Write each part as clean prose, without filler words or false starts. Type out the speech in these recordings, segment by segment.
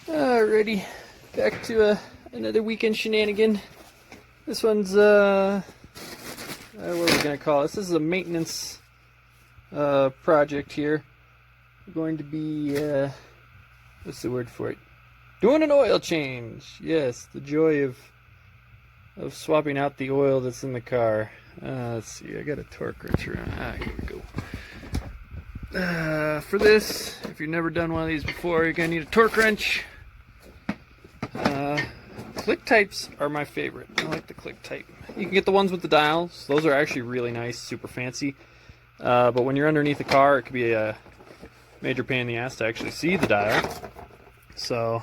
Alrighty, back to another weekend shenanigan. This one's, what are we going to call this? This is a maintenance project here. We're going to be, what's the word for it? Doing an oil change. Yes, the joy of swapping out the oil that's in the car. Let's see, I got a torque wrench around. Here we go. For this, if you've never done one of these before, you're going to need a torque wrench. Click types are my favorite. I like the click type. You can get the ones with the dials. Those are actually really nice, super fancy. But when you're underneath the car, it could be a major pain in the ass to actually see the dial. So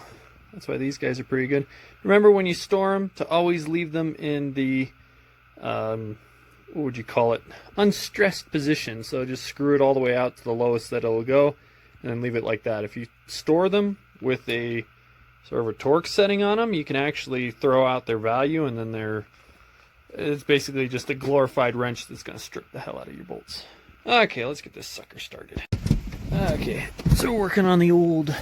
that's why these guys are pretty good. Remember when you store them to always leave them in the, what would you call it? Unstressed position. So just screw it all the way out to the lowest that it'll go and then leave it like that. If you store them with a sort of a torque setting on them, you can actually throw out their value, and then it's basically just a glorified wrench that's going to strip the hell out of your bolts. Okay, let's get this sucker started. Okay, so we're working on the old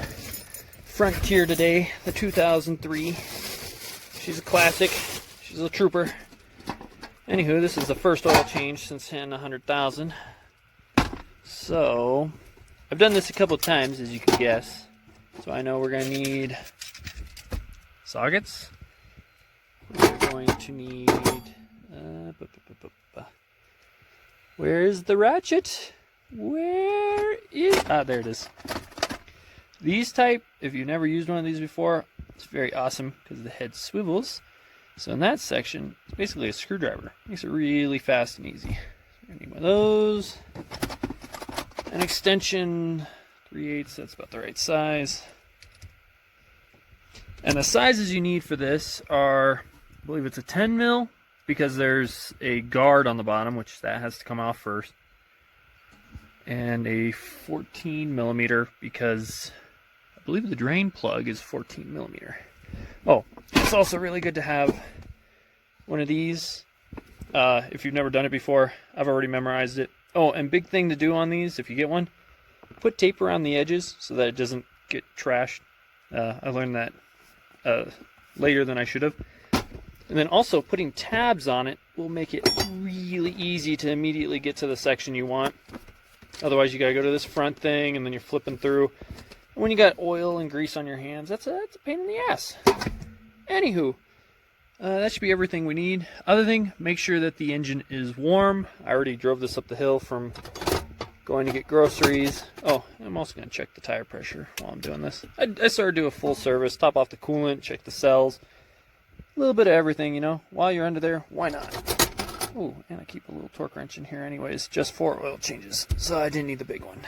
Frontier today, the 2003. She's a classic. She's a trooper. Anywho, this is the first oil change since hitting 100,000. So, I've done this a couple of times, as you can guess. So I know we're going to need sockets. We're going to need... where is the ratchet? Where is... there it is. These type, if you've never used one of these before, it's very awesome because the head swivels. So in that section, it's basically a screwdriver. Makes it really fast and easy. So we're going to need one of those. An extension, 3/8, that's about the right size. And the sizes you need for this are, I believe it's a 10 mil, because there's a guard on the bottom, which that has to come off first. And a 14 millimeter, because I believe the drain plug is 14 millimeter. Oh, it's also really good to have one of these. If you've never done it before, I've already memorized it. Oh, and big thing to do on these, if you get one, put tape around the edges so that it doesn't get trashed. I learned that later than I should have. And then also putting tabs on it will make it really easy to immediately get to the section you want. Otherwise you gotta go to this front thing and then you're flipping through. And when you got oil and grease on your hands, that's a pain in the ass. Anywho, that should be everything we need. Other thing, make sure that the engine is warm. I already drove this up the hill from going to get groceries. Oh, I'm also going to check the tire pressure while I'm doing this. I started to do a full service, top off the coolant, check the cells. A little bit of everything, you know. While you're under there, why not? Oh, and I keep a little torque wrench in here anyways, just for oil changes. So I didn't need the big one.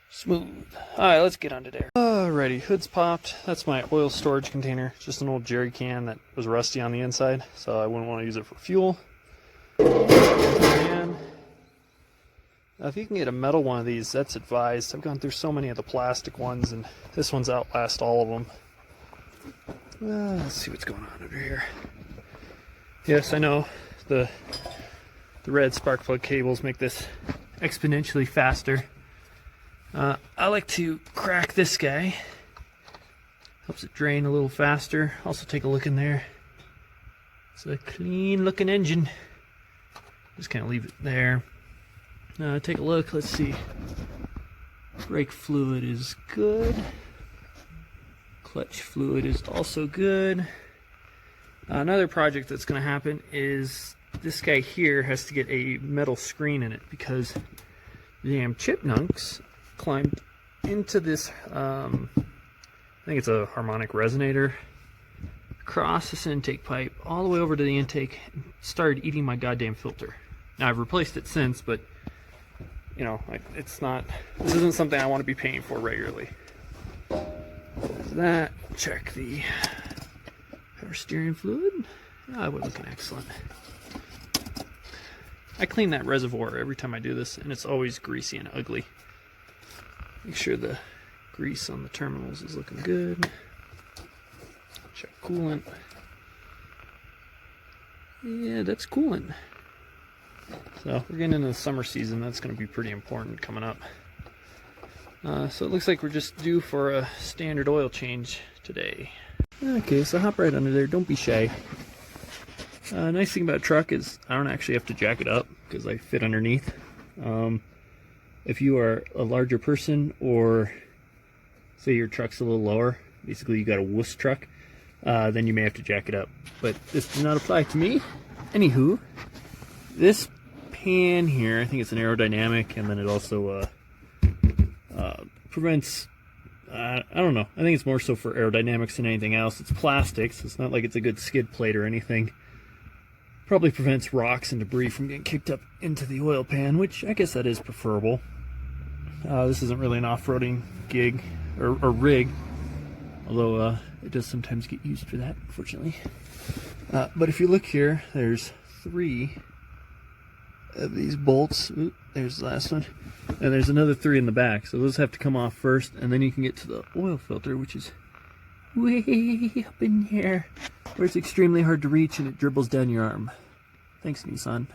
Smooth. Alright, let's get under there. Alrighty, hood's popped. That's my oil storage container. Just an old jerry can that was rusty on the inside, so I wouldn't want to use it for fuel. And if you can get a metal one of these, that's advised. I've gone through so many of the plastic ones, and this one's outlast all of them. Let's see what's going on under here. Yes, I know the red spark plug cables make this exponentially faster. I like to crack this guy. Helps it drain a little faster. Also take a look in there. It's a clean looking engine. Just kind of leave it there. Take a look, let's see. Brake fluid is good. Clutch fluid is also good. Another project that's going to happen is this guy here has to get a metal screen in it because the damn chipmunks climbed into this, I think it's a harmonic resonator, across this intake pipe, all the way over to the intake, and started eating my goddamn filter. Now I've replaced it since, but you know, this isn't something I want to be paying for regularly. So that, check the power steering fluid. Oh, we're looking excellent. I clean that reservoir every time I do this, and it's always greasy and ugly. Make sure the grease on the terminals is looking good. Check coolant. Yeah, that's coolant. So we're getting into the summer season. That's going to be pretty important coming up. So it looks like we're just due for a standard oil change today. Okay, so hop right under there, don't be shy. Nice thing about a truck is I don't actually have to jack it up because I fit underneath. If you are a larger person, or say your truck's a little lower, basically you got a wuss truck, then you may have to jack it up. But this does not apply to me. Anywho, this pan here, I think it's an aerodynamic, and then it also prevents, I don't know, I think it's more so for aerodynamics than anything else. It's plastic, so it's not like it's a good skid plate or anything. Probably prevents rocks and debris from getting kicked up into the oil pan, which I guess that is preferable. This isn't really an off-roading gig or rig, although it does sometimes get used for that, unfortunately. But if you look here, there's 3 of these bolts. Oop, there's the last one. And there's another 3 in the back, so those have to come off first, and then you can get to the oil filter, which is way up in here, where it's extremely hard to reach and it dribbles down your arm. Thanks, Nissan.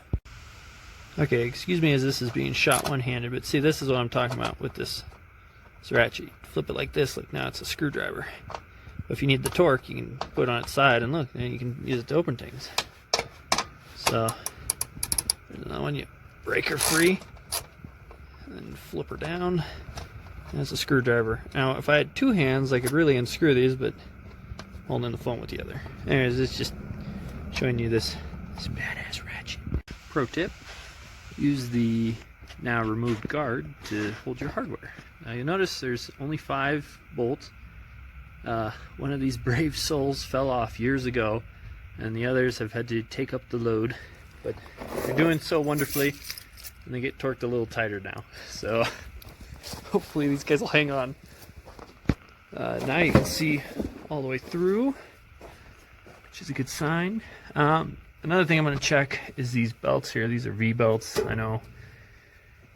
Okay, excuse me as this is being shot one-handed, but see, this is what I'm talking about with this ratchet. You flip it like this, look, now it's a screwdriver. But if you need the torque, you can put it on its side, and look, then you can use it to open things. So, there's another one, you break her free, and then flip her down. That's a screwdriver. Now, if I had 2 hands, I could really unscrew these, but holding the phone with the other. Anyways, it's just showing you this badass ratchet. Pro tip, use the now removed guard to hold your hardware. Now you'll notice there's only 5 bolts. One of these brave souls fell off years ago, and the others have had to take up the load. But they're doing so wonderfully, and they get torqued a little tighter now. So hopefully these guys will hang on. Now you can see all the way through, which is a good sign. Another thing I'm going to check is these belts here. These are V-belts. I know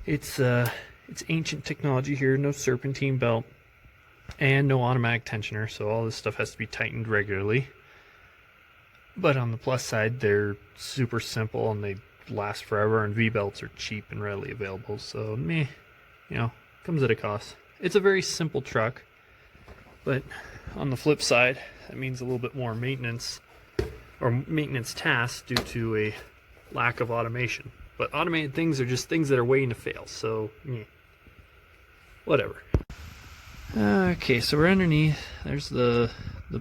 it's ancient technology here. No serpentine belt and no automatic tensioner, so all this stuff has to be tightened regularly. But on the plus side, they're super simple and they last forever, and V-belts are cheap and readily available. So meh, you know, comes at a cost. It's a very simple truck, but on the flip side, that means a little bit more maintenance or maintenance tasks due to a lack of automation. But automated things are just things that are waiting to fail, so whatever. Okay, so we're underneath. There's the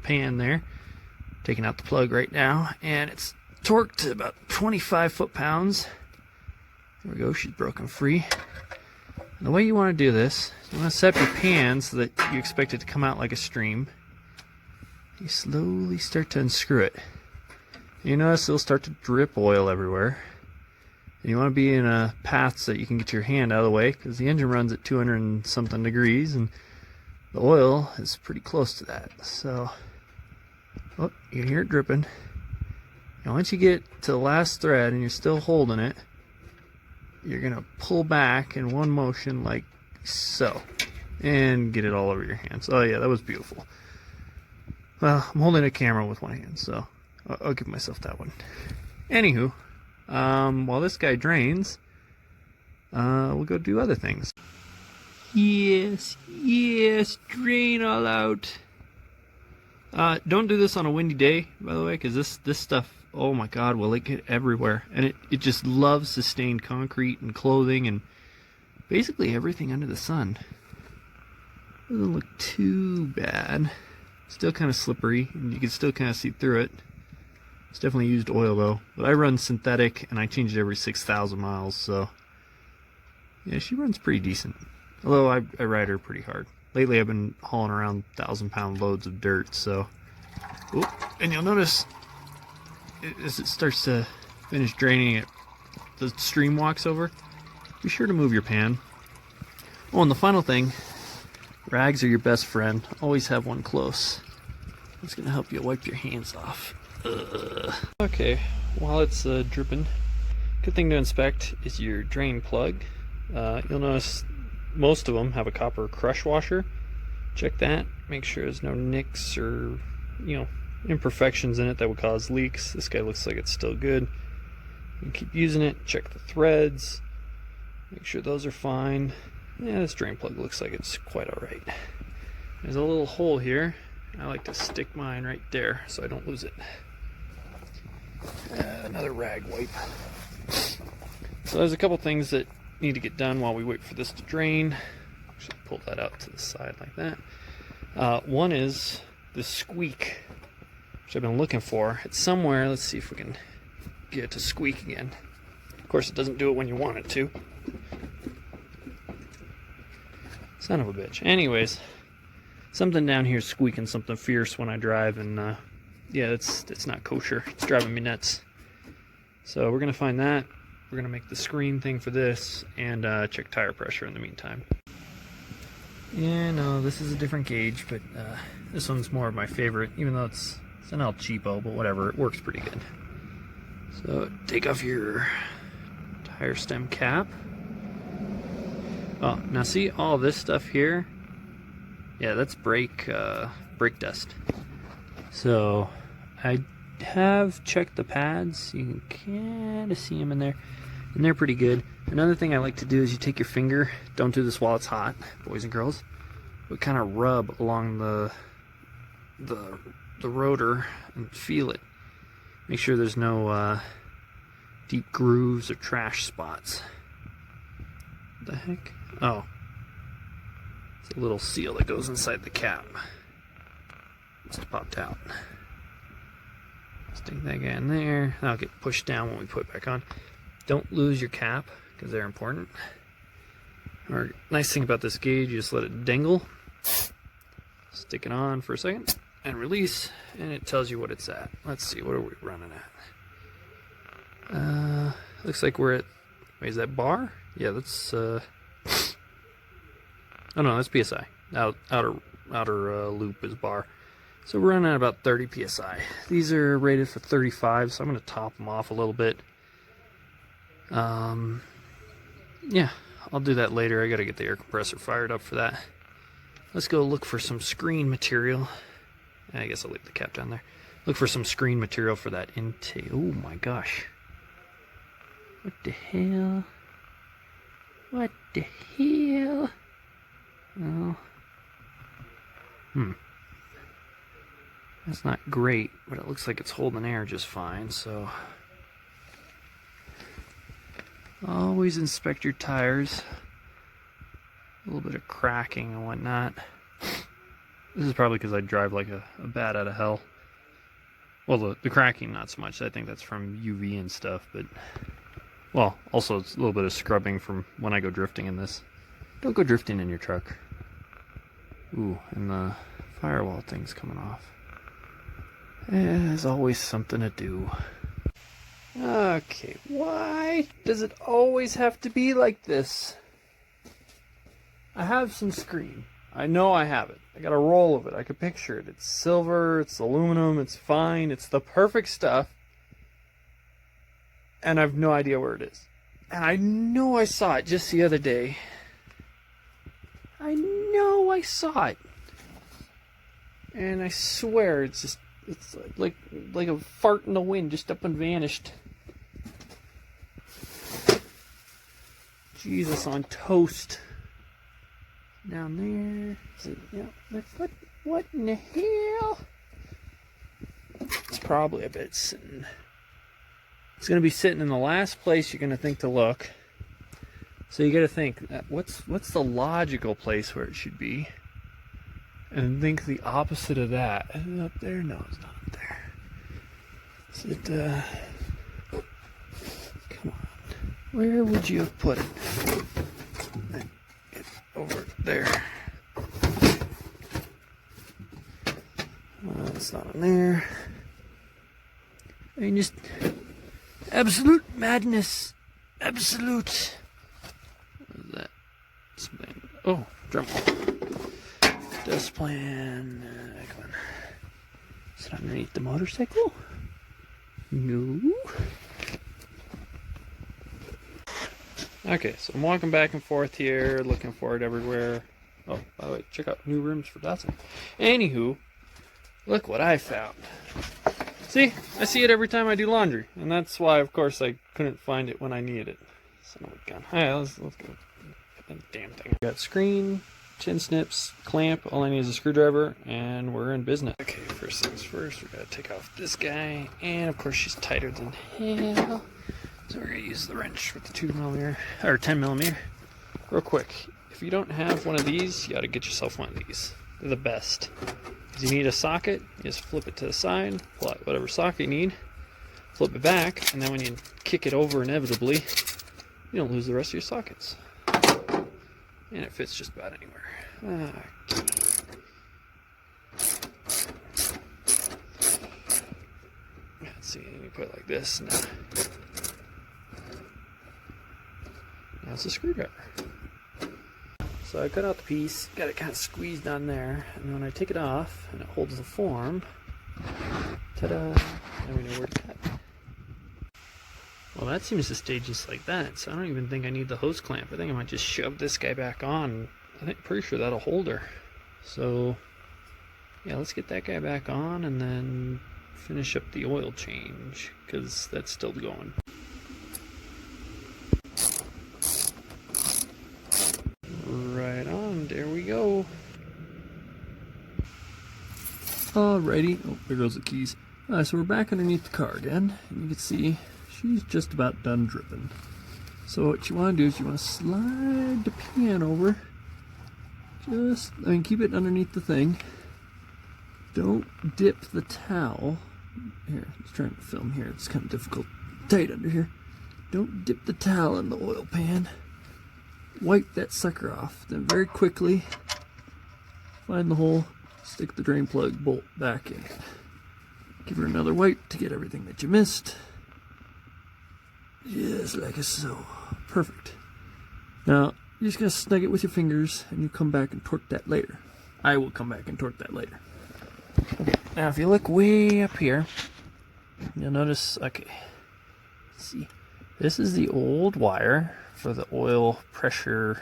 pan there. Taking out the plug right now, and it's torqued to about 25 foot-pounds. There we go, she's broken free. And the way you want to do this, you want to set up your pan so that you expect it to come out like a stream. You slowly start to unscrew it. You notice it'll start to drip oil everywhere. And you want to be in a path so that you can get your hand out of the way, because the engine runs at 200 and something degrees, and the oil is pretty close to that. So, oh, you hear it dripping. Now once you get to the last thread and you're still holding it, you're going to pull back in one motion like so, and get it all over your hands. Oh yeah, that was beautiful. Well, I'm holding a camera with one hand, so I'll give myself that one. Anywho, while this guy drains, we'll go do other things. Yes, drain all out. Don't do this on a windy day, by the way, because this stuff, oh my god, will it get everywhere. And it just loves sustained concrete and clothing and basically everything under the sun. Doesn't look too bad. Still kind of slippery, and you can still kind of see through it. It's definitely used oil though. But I run synthetic, and I change it every 6,000 miles, so yeah, she runs pretty decent. Although I ride her pretty hard. Lately I've been hauling around 1,000-pound loads of dirt, so. Oop, and you'll notice as it starts to finish draining it, the stream walks over. Be sure to move your pan. Oh, and the final thing, rags are your best friend. Always have one close. It's going to help you wipe your hands off. Ugh. Okay, while it's dripping, good thing to inspect is your drain plug. You'll notice most of them have a copper crush washer. Check that. Make sure there's no nicks or, imperfections in it that would cause leaks. This guy looks like it's still good. You can keep using it. Check the threads. Make sure those are fine. Yeah, this drain plug looks like it's quite alright. There's a little hole here. I like to stick mine right there so I don't lose it. Another rag wipe. So there's a couple things that need to get done while we wait for this to drain. Should pull that out to the side like that. One is the squeak, which I've been looking for. It's somewhere. Let's see if we can get it to squeak again. Of course, it doesn't do it when you want it to. Son of a bitch. Anyways, something down here is squeaking something fierce when I drive, and yeah, it's not kosher. It's driving me nuts. So we're gonna find that. We're gonna make the screen thing for this, and check tire pressure in the meantime. Yeah, no, this is a different gauge, but this one's more of my favorite, even though it's an El Cheapo, but whatever, it works pretty good. So take off your tire stem cap. Oh, now see all this stuff here? Yeah, that's brake dust. So I have checked the pads. You can kind of see them in there, and they're pretty good. Another thing I like to do is you take your finger, don't do this while it's hot, boys and girls, but kind of rub along the rotor and feel it. Make sure there's no deep grooves or trash spots. What the heck? Oh, it's a little seal that goes inside the cap. Must have popped out. Stick that guy in there. That'll get pushed down when we put it back on. Don't lose your cap, because they're important. Or, nice thing about this gauge, you just let it dangle. Stick it on for a second, and release, and it tells you what it's at. Let's see, what are we running at? Looks like we're at, wait, is that bar? Yeah, that's, oh no, that's PSI. Outer loop is bar. So we're running at about 30 PSI. These are rated for 35, so I'm going to top them off a little bit. Yeah, I'll do that later. I got to get the air compressor fired up for that. Let's go look for some screen material. I guess I'll leave the cap down there. Look for some screen material for that intake. Oh my gosh. What the hell? What the hell? Oh. That's not great, but it looks like it's holding air just fine, so always inspect your tires. A little bit of cracking and whatnot. This is probably because I drive like a bat out of hell. Well, the cracking not so much. I think that's from UV and stuff, but well, also it's a little bit of scrubbing from when I go drifting in this. Don't go drifting in your truck. Ooh, and the firewall thing's coming off. There's always something to do. Okay, why does it always have to be like this? I have some screen. I know I have it. I got a roll of it. I could picture it. It's silver, it's aluminum, it's fine, it's the perfect stuff. And I have no idea where it is. And I know I saw it just the other day. I know I saw it. And I swear it's like a fart in the wind, just up and vanished. Jesus on toast. Down there. Is it, yeah, what in the hell? It's probably, I bet it's sitting. It's going to be sitting in the last place you're going to think to look. So you got to think, what's the logical place where it should be? And think the opposite of that. Is it up there? No, it's not up there. Is it, come on. Where would you have put it? Over there. It's not in there. I mean, just absolute madness. Absolute. What is that? Oh, drum. Dust plan. Come on. Is it underneath the motorcycle? No. Okay, so I'm walking back and forth here, looking for it everywhere. Oh, by the way, check out new rims for Datsun. Anywho, look what I found. See, I see it every time I do laundry, and that's why, of course, I couldn't find it when I needed it. Son of a gun. Alright, let's go. damn thing. Got screen, chin snips, clamp, all I need is a screwdriver, and we're in business. Okay, first things first, we gotta take off this guy, and of course she's tighter than hell. So we're gonna use the wrench with the 2mm, or 10mm. Real quick, if you don't have one of these, you gotta get yourself one of these. They're the best. Because you need a socket, you just flip it to the side, pull out whatever socket you need, flip it back, and then when you kick it over inevitably, you don't lose the rest of your sockets. And it fits just about anywhere. Okay. Let's see, you put it like this. Now it's a screwdriver. So I cut out the piece, got it kind of squeezed on there, and then when I take it off and it holds the form, ta-da, now we know where to cut. Well, that seems to stay just like that, so I don't even think I need the hose clamp. I think I might just shove this guy back on. Pretty sure that'll hold her. So, yeah, let's get that guy back on and then finish up the oil change, because that's still going. Right on, there we go. Alrighty, oh, there goes the keys. So we're back underneath the car again, and you can see she's just about done dripping. So what you want to do is you want to slide the pan over. Keep it underneath the thing. Don't dip the towel. Here, I was trying to film here. It's kind of difficult. Tight under here. Don't dip the towel in the oil pan. Wipe that sucker off. Then very quickly find the hole, stick the drain plug bolt back in. Give her another wipe to get everything that you missed. Just like so. Perfect. Now, you just gotta snug it with your fingers and you come back and torque that later. I will come back and torque that later. Okay, now if you look way up here, you'll notice, okay, let's see. This is the old wire for the oil pressure.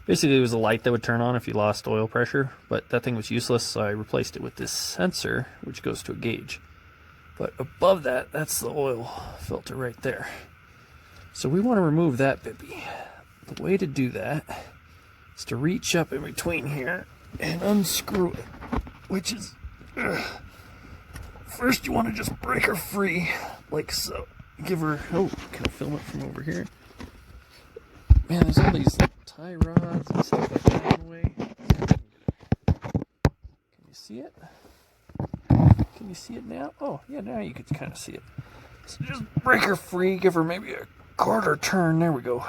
Basically, it was a light that would turn on if you lost oil pressure, but that thing was useless, so I replaced it with this sensor, which goes to a gauge. But above that, that's the oil filter right there. So we want to remove that bibby. The way to do that is to reach up in between here and unscrew it, which is... First, you want to just break her free, like so. Give her... Oh, can I film it from over here? Man, there's all these tie rods and stuff like that in the way. Can you see it? Can you see it now? Oh, yeah, now you can kind of see it. So just break her free, give her maybe a quarter turn. There we go.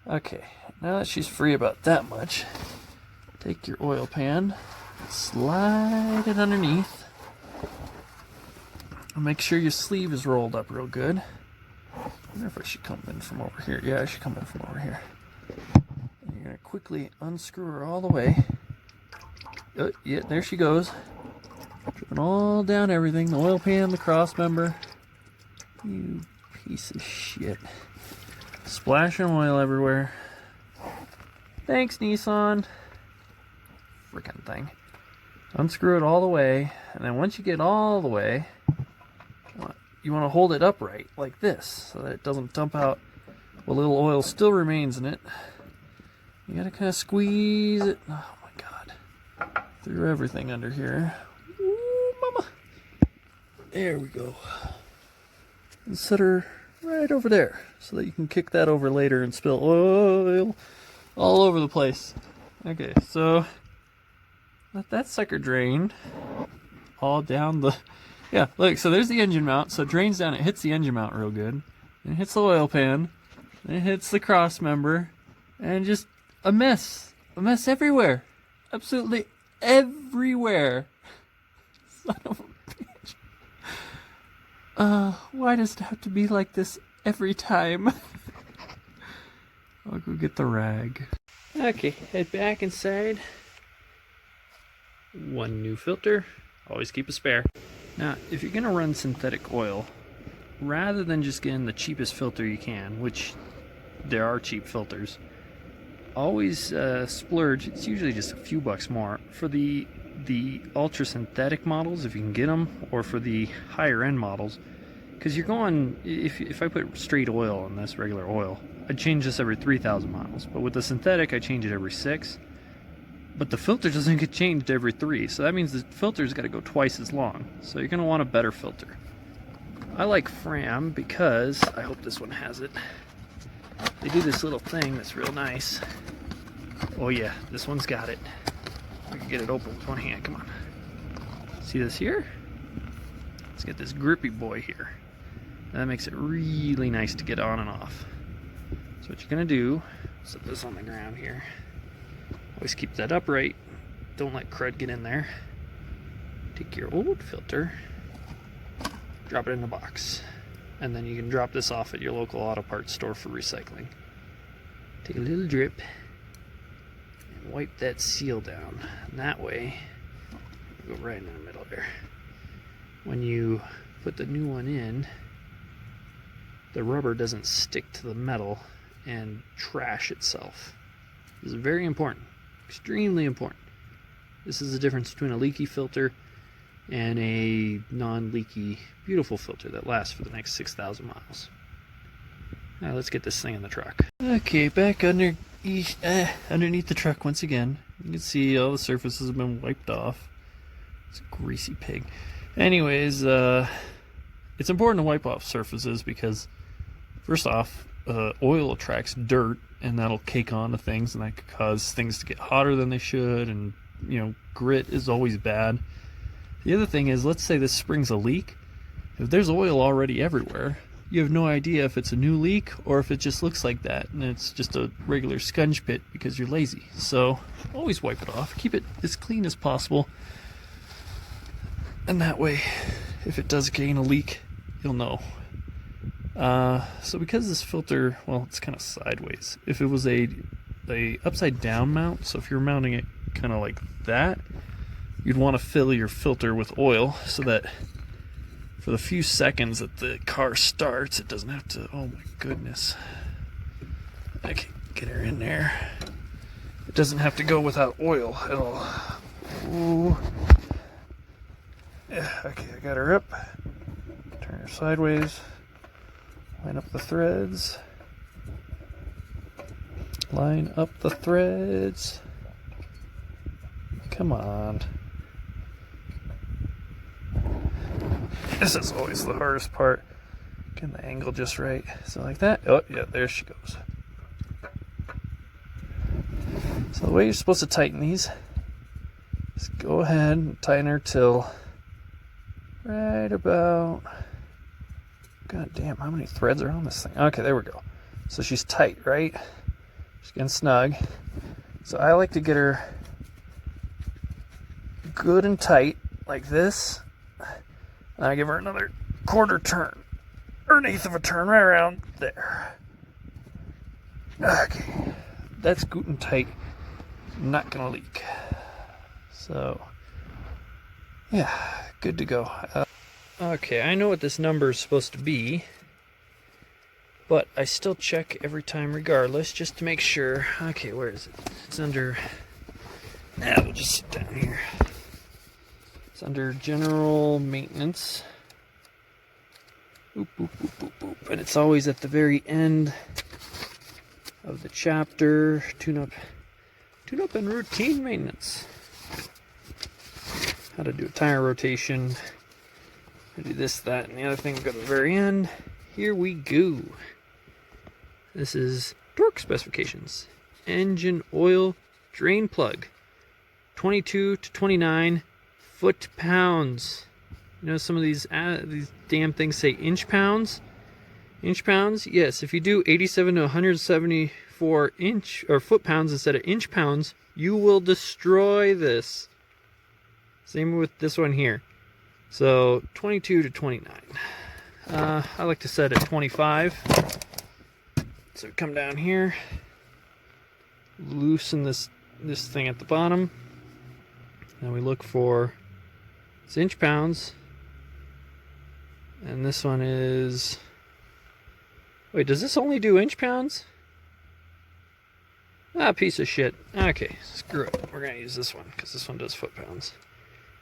Okay, now that she's free about that much, take your oil pan, slide it underneath. Make sure your sleeve is rolled up real good. I wonder if I should come in from over here. Yeah, I should come in from over here. And you're going to quickly unscrew her all the way. Yeah, there she goes. Dripping all down everything. The oil pan, the cross member. You piece of shit. Splashing oil everywhere. Thanks, Nissan. Frickin' thing. Unscrew it all the way. And then once you get all the way, you want to hold it upright like this so that it doesn't dump out what little oil still remains in it. You gotta kind of squeeze it. Oh my god. Through everything under here. Ooh, mama. There we go. And set her right over there so that you can kick that over later and spill oil all over the place. Okay, so let that sucker drain all down the... Yeah, look, so there's the engine mount, so it drains down, it hits the engine mount real good, and it hits the oil pan, and it hits the cross member, and just a mess everywhere. Absolutely everywhere. Son of a bitch. Why does it have to be like this every time? I'll go get the rag. Okay, head back inside. One new filter, always keep a spare. Now, if you're going to run synthetic oil, rather than just getting the cheapest filter you can, which there are cheap filters, always splurge. It's usually just a few bucks more for the ultra synthetic models, if you can get them, or for the higher end models, because you're going, if I put straight oil in this regular oil, I change this every 3,000 miles. But with the synthetic, I change it every 6. But the filter doesn't get changed every 3, so that means the filter's got to go twice as long. So you're going to want a better filter. I like Fram because, I hope this one has it, they do this little thing that's real nice. Oh yeah, this one's got it. We can get it open with one hand, come on. See this here? Let's get this grippy boy here. And that makes it really nice to get on and off. So what you're going to do, set this on the ground here. Always keep that upright. Don't let crud get in there. Take your old filter, drop it in the box, and then you can drop this off at your local auto parts store for recycling. Take a little drip and wipe that seal down. And that way, go right in the middle there. When you put the new one in, the rubber doesn't stick to the metal and trash itself. This is very important. Extremely important. This is the difference between a leaky filter and a non-leaky, beautiful filter that lasts for the next 6,000 miles. Now let's get this thing in the truck. Okay, back underneath the truck once again. You can see all the surfaces have been wiped off. It's a greasy pig. Anyways, it's important to wipe off surfaces because, first off, oil attracts dirt, and that'll cake onto things, and that could cause things to get hotter than they should, and grit is always bad. The other thing is, let's say this spring's a leak. If there's oil already everywhere, you have no idea if it's a new leak or if it just looks like that and it's just a regular sponge pit because you're lazy. So always wipe it off, keep it as clean as possible, and that way if it does gain a leak, you'll know. So because this filter, well, it's kind of sideways. If it was a upside down mount, so if you're mounting it kind of like that, you'd want to fill your filter with oil so that for the few seconds that the car starts, it doesn't have to, oh my goodness. I can get her in there. It doesn't have to go without oil at all. Ooh. Yeah, okay, I got her up. Turn her sideways. Line up the threads. Line up the threads. Come on. This is always the hardest part. Getting the angle just right. So like that. Oh, yeah, there she goes. So the way you're supposed to tighten these is go ahead and tighten her till right about... God damn, how many threads are on this thing? Okay, there we go. So she's tight, right? She's getting snug. So I like to get her good and tight, like this. And I give her another quarter turn, or an eighth of a turn, right around there. Okay, that's good and tight. Not gonna leak. So, yeah, good to go. Okay, I know what this number is supposed to be, but I still check every time regardless, just to make sure. Okay, where is it? It's under, we'll just sit down here. It's under general maintenance. Boop, boop, boop, boop, boop. And it's always at the very end of the chapter. Tune-up and routine maintenance. How to do a tire rotation. How to do this, that, and the other thing. We'll go to the very end. Here we go. This is torque specifications. Engine oil drain plug. 22 to 29 foot-pounds. You know, some of these damn things say inch-pounds. Inch-pounds? Yes, if you do 87 to 174 inch or foot-pounds instead of inch-pounds, you will destroy this. Same with this one here. So 22 to 29. I like to set at 25. So come down here, loosen this thing at the bottom, and we look for it's inch pounds, and this one is, wait, does this only do inch pounds? Ah, piece of shit. Okay, screw it. We're gonna use this one because this one does foot pounds.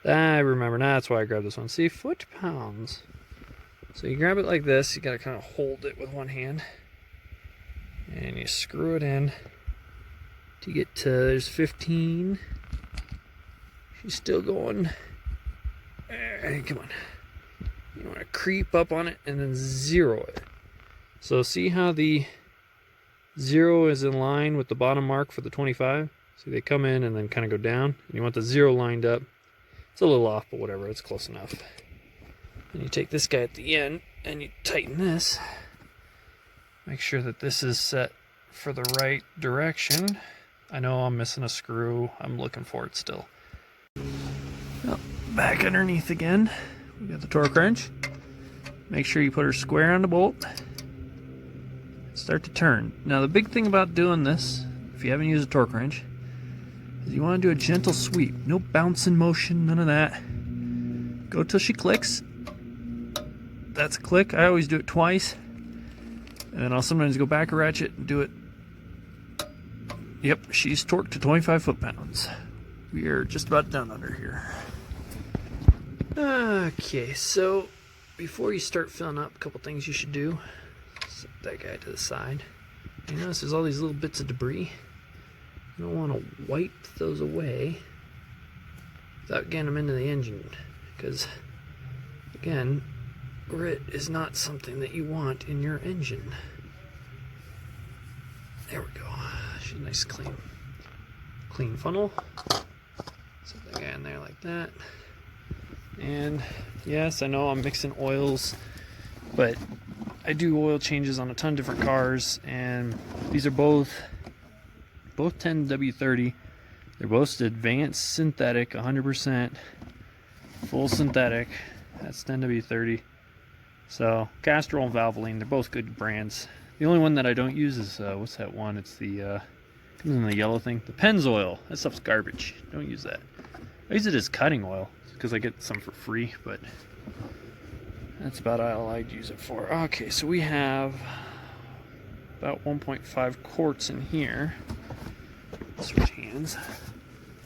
I remember now. That's why I grabbed this one. See, foot pounds. So you grab it like this. You gotta kind of hold it with one hand. and you screw it in to get to, there's 15. She's still going. Come on. You want to creep up on it and then 0 it. So see how the 0 is in line with the bottom mark for the 25? See, they come in and then kind of go down. And you want the 0 lined up. It's a little off, but whatever, it's close enough. And you take this guy at the end and you tighten this. Make sure that this is set for the right direction. I know I'm missing a screw. I'm looking for it still. Well, back underneath again. We got the torque wrench. Make sure you put her square on the bolt. Start to turn. Now the big thing about doing this, if you haven't used a torque wrench, is you want to do a gentle sweep. No bouncing motion, none of that. Go till she clicks. That's a click. I always do it twice. And then I'll sometimes go back a ratchet and do it. Yep, she's torqued to 25 foot-pounds. We are just about done under here. Okay, so before you start filling up, a couple things you should do. Set that guy to the side. You notice there's all these little bits of debris. You don't want to wipe those away without getting them into the engine, because again, grit is not something that you want in your engine. There we go. She's nice, clean funnel. Set that guy in there like that. And yes, I know I'm mixing oils, but I do oil changes on a ton of different cars, and these are both 10W30. They're both advanced synthetic, 100% full synthetic. That's 10W30. So Castrol and Valvoline, they're both good brands. The only one that I don't use is what's that one? It's the comes in the yellow thing. The Pennzoil. That stuff's garbage. Don't use that. I use it as cutting oil because I get some for free, but that's about all I'd use it for. Okay, so we have about 1.5 quarts in here. Switch hands.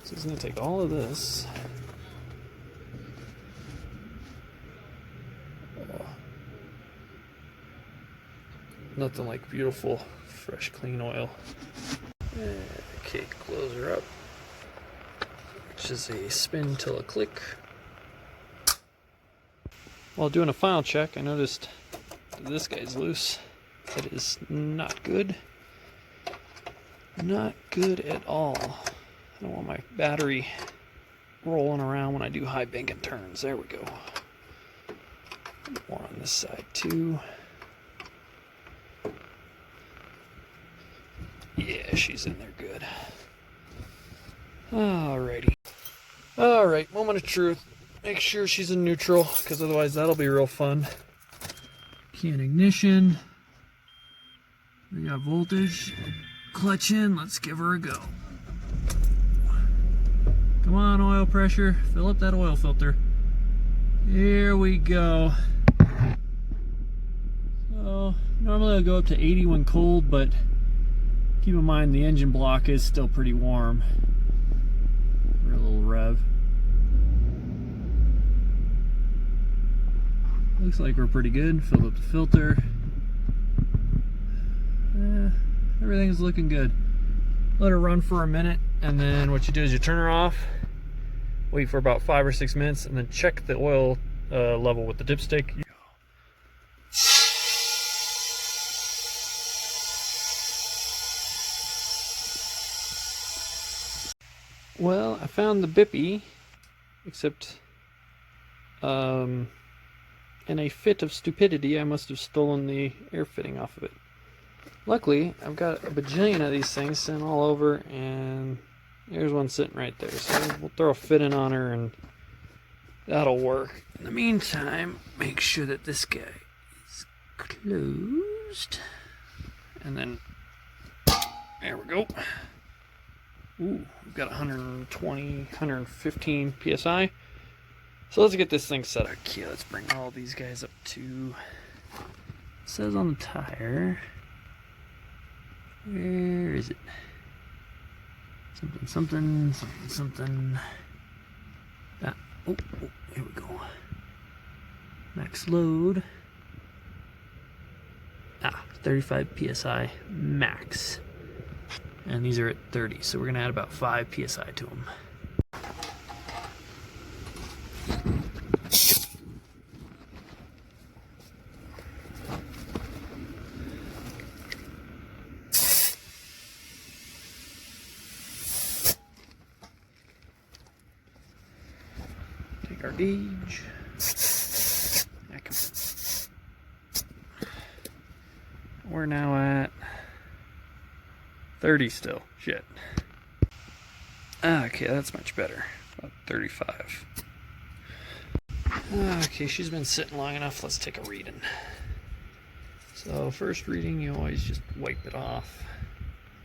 So it's going to take all of this. Nothing like beautiful, fresh, clean oil. Okay, close her up. Which is a spin till a click. While doing a final check, I noticed that this guy's loose. That is not good. Not good at all. I don't want my battery rolling around when I do high banking turns. There we go. More on this side too. Yeah, she's in there good. Alrighty. Alright, moment of truth. Make sure she's in neutral, because otherwise that'll be real fun. Key in ignition. We got voltage. Clutch in. Let's give her a go. Come on, oil pressure. Fill up that oil filter. Here we go. So, normally I'll go up to 80 when cold, but keep in mind the engine block is still pretty warm for a little rev. Looks like we're pretty good. Filled up the filter. Everything's looking good. Let her run for a minute, and then what you do is you turn her off, wait for about 5 or 6 minutes, and then check the oil level with the dipstick. Well, I found the bippy, except in a fit of stupidity, I must have stolen the air fitting off of it. Luckily, I've got a bajillion of these things sitting all over, and there's one sitting right there. So we'll throw a fitting on her, and that'll work. In the meantime, make sure that this guy is closed. And then, there we go. Ooh, we've got 120, 115 PSI. So let's get this thing set up. Okay, let's bring all these guys up to, it says on the tire, where is it? Something, something, something, something. Ah, oh, here we go. Max load. Ah, 35 psi max. And these are at 30, so we're gonna add about 5 psi to them. Take our gauge. We're now at 30 still. Shit. Okay, that's much better. About 35. Okay, she's been sitting long enough. Let's take a reading. So first reading, you always just wipe it off.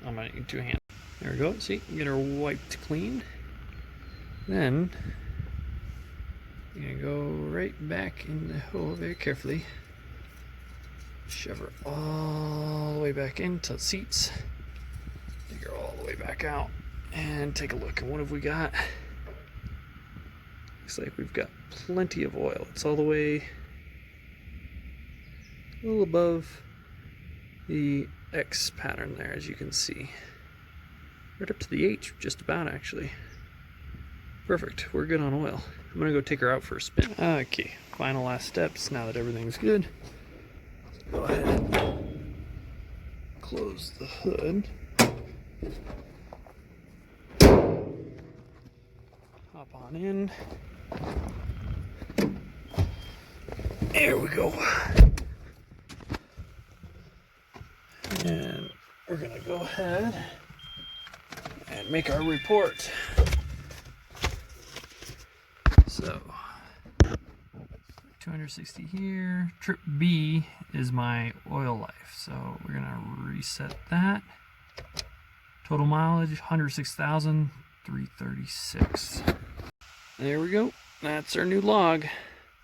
I'm gonna need 2 hands. There we go. See, get her wiped clean. Then you're gonna go right back in the hole very carefully. Shove her all the way back into the seats. Take her all the way back out and take a look. And what have we got? Looks like we've got plenty of oil. It's all the way a little above the X pattern there, as you can see. Right up to the H, just about actually. Perfect, we're good on oil. I'm gonna go take her out for a spin. Okay, final last steps now that everything's good. Go ahead and close the hood. Hop on in. There we go. And we're gonna go ahead and make our report. So 260 here. Trip B is my oil life, so we're gonna reset that. Total mileage 106,336. There we go. That's our new log.